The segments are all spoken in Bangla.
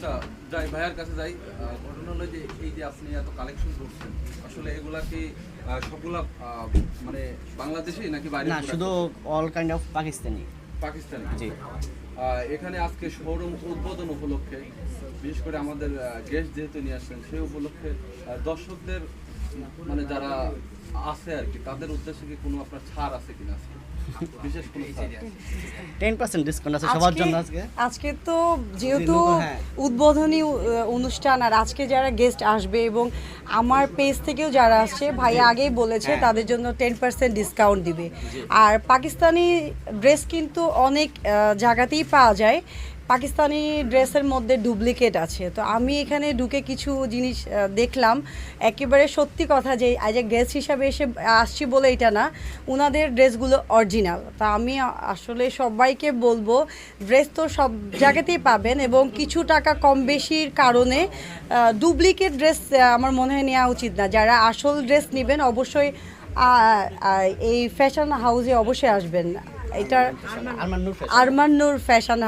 আচ্ছা যাই ভাইয়ার কাছে যাই। ঘটনা হলো যে এই যে আপনি এত কালেকশন করছেন, আসলে এগুলা কি সবগুলা মানে বাংলাদেশি নাকি বাইরে? না, শুধু all kind of Pakistani. Pakistani. জি। এখানে আজকে শোরুম উদ্বোধন উপলক্ষে বিশেষ করে আমাদের গেস্ট যেহেতু নিয়ে আসছেন সেই উপলক্ষে দর্শকদের মানে যারা আছে আর কি তাদের উদ্দেশ্যে কি কোনো আপনার ছাড় আছে কিনা, বিশেষ কোনো ছাড়? 10% ডিসকাউন্ট আছে সবার জন্য আজকে। আজকে তো যেহেতু হ্যাঁ। উদ্বোধনী অনুষ্ঠান, আর আজকে যারা গেস্ট আসবে এবং আমার পেজ থেকেও যারা আসছে, ভাইয়া আগেই বলেছে তাদের জন্য 10% ডিসকাউন্ট দিবে। আর পাকিস্তানি ড্রেস কিন্তু অনেক জায়গাতেই পাওয়া যায়। পাকিস্তানি ড্রেসের মধ্যে ডুপ্লিকেট আছে, তো আমি এখানে ঢুকে কিছু জিনিস দেখলাম। একেবারে সত্যি কথা যে আজ গেস্ট হিসাবে এসে আসছি বলে এটা না, ওনাদের ড্রেসগুলো অরিজিনাল। তা আমি আসলে সবাইকে বলবো ড্রেস তো সব জায়গাতেই পাবেন এবং কিছু টাকা কম বেশির কারণে ডুপ্লিকেট ড্রেস আমার মনে হয় নেওয়া উচিত না। যারা আসল ড্রেস নেবেন অবশ্যই এই ফ্যাশন হাউসে অবশ্যই আসবেন। এটা আরমান নূর ফ্যাশন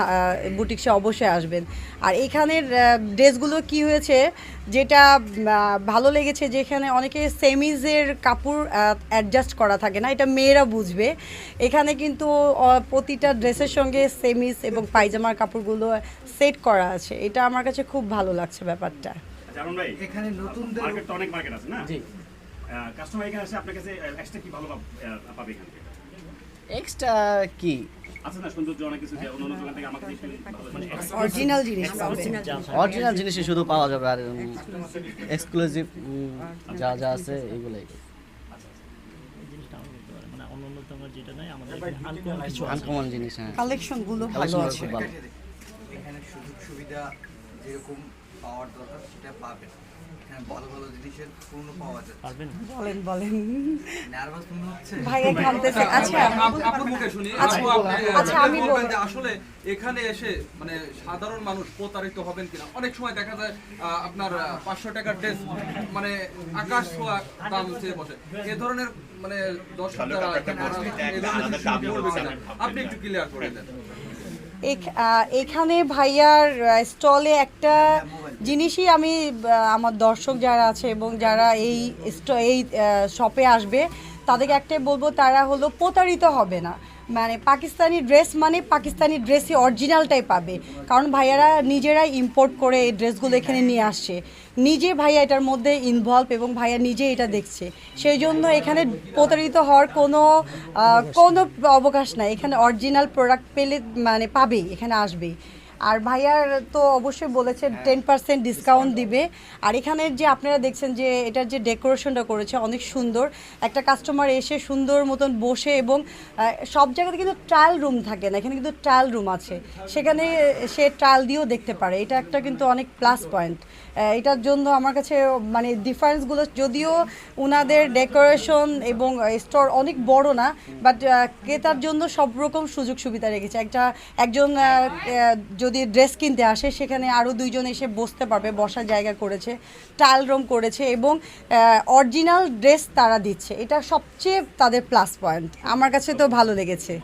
বুটিক্সে অবশ্যই আসবেন। আর এখানের ড্রেসগুলো কি হয়েছে যেটা ভালো লেগেছে, যেখানে অনেকে সেমিজের কাপড় অ্যাডজাস্ট করা থাকে না, এটা মেয়েরা বুঝবে। এখানে কিন্তু প্রতিটা ড্রেসের সঙ্গে সেমিজ এবং পায়জামার কাপড়গুলো সেট করা আছে। এটা আমার কাছে খুব ভালো লাগছে ব্যাপারটা। জানুন ভাই, এখানে নতুনদের মার্কেট অনেক মার্কেট আছে না? জি। কাস্টমার এখানে আসে আপনার কাছে এক্সট্রা কি ভালো পাবে এখান থেকে? এক্সট্রা কি আছে না সৌন্দর্য অনেক কিছু, যে অন্য দোকান থেকে আমাকে একটু মানে অরিজিনাল জিনিস পাবেন। অরিজিনাল জিনিসই শুধু পাওয়া যাবে, আর এক্সক্লুসিভ যা যা আছে এগুলাই। আনকমন জিনিস, হ্যাঁ, কালেকশনগুলো ভালো আছে। এখানে সুযোগ সুবিধা যেরকম পাওয়ার দরকার সেটা পাবেন। এখানে ভালো ভালো জিনিসের পূর্ণ পাওয়া যায়। বলেন বলেন নার্ভাস মনে হচ্ছে ভাইয়া ঘামতেছে। আচ্ছা আপুর মুখে শুনি। আচ্ছা, আচ্ছা, আমি বলবেন বলবো। যে আসলে এখানে এসে মানে সাধারণ মানুষ প্রতারিত হবেন কিনা। অনেক সময় দেখা যায় আপনার 500 টাকার ড্রেস মানে আকাশ ছোঁয়া দাম চেয়ে বসে। এ ধরনের মানে দর্শক যারা এখানে আসে, এই ধরনের কিছু বলবে কিনা? আপনি একটু ক্লিয়ার করে দেন। এখানে ভাইয়ার স্টলে একটা জিনিসই আমি আমার দর্শক যারা আছে এবং যারা এই শপে আসবে তাদেরকে একটাই বলবো, তারা হলো প্রতারিত হবে না। মানে পাকিস্তানি ড্রেস মানে পাকিস্তানি ড্রেসই অরিজিনালটাই পাবে, কারণ ভাইয়ারা নিজেরাই ইম্পোর্ট করে এই ড্রেসগুলো এখানে নিয়ে আসছে। নিজে ভাইয়া এটার মধ্যে ইনভলভ এবং ভাইয়া নিজে এটা দেখছে, সেই জন্য এখানে প্রতারিত হওয়ার কোনো অবকাশ নাই। এখানে অরিজিনাল প্রোডাক্ট পেলে মানে পাবেই, এখানে আসবেই। আর ভাইয়ার তো অবশ্যই বলেছে 10% ডিসকাউন্ট দিবে। আর এখানের যে আপনারা দেখছেন যে এটার যে ডেকোরেশনটা করেছে অনেক সুন্দর। একটা কাস্টমার এসে সুন্দর মতন বসে, এবং সব জায়গাতে কিন্তু ট্রায়াল রুম থাকে না, এখানে কিন্তু ট্রায়াল রুম আছে, সেখানে সে ট্রায়াল দিয়েও দেখতে পারে। এটা একটা কিন্তু অনেক প্লাস পয়েন্ট। এটার জন্য আমার কাছে মানে ডিফারেন্সগুলো, যদিও ওনাদের ডেকোরেশন এবং স্টোর অনেক বড় না, বাট ক্রেতার জন্য সব রকম সুযোগ সুবিধা রেখেছে। একজন যদি ড্রেস কিনতে আসে সেখানে আরও 2 জন এসে বসতে পারবে, বসার জায়গা করেছে, ট্রায়াল রুম করেছে এবং অরিজিনাল ড্রেস তারা দিচ্ছে। এটা সবচেয়ে তাদের প্লাস পয়েন্ট, আমার কাছে তো ভালো লেগেছে।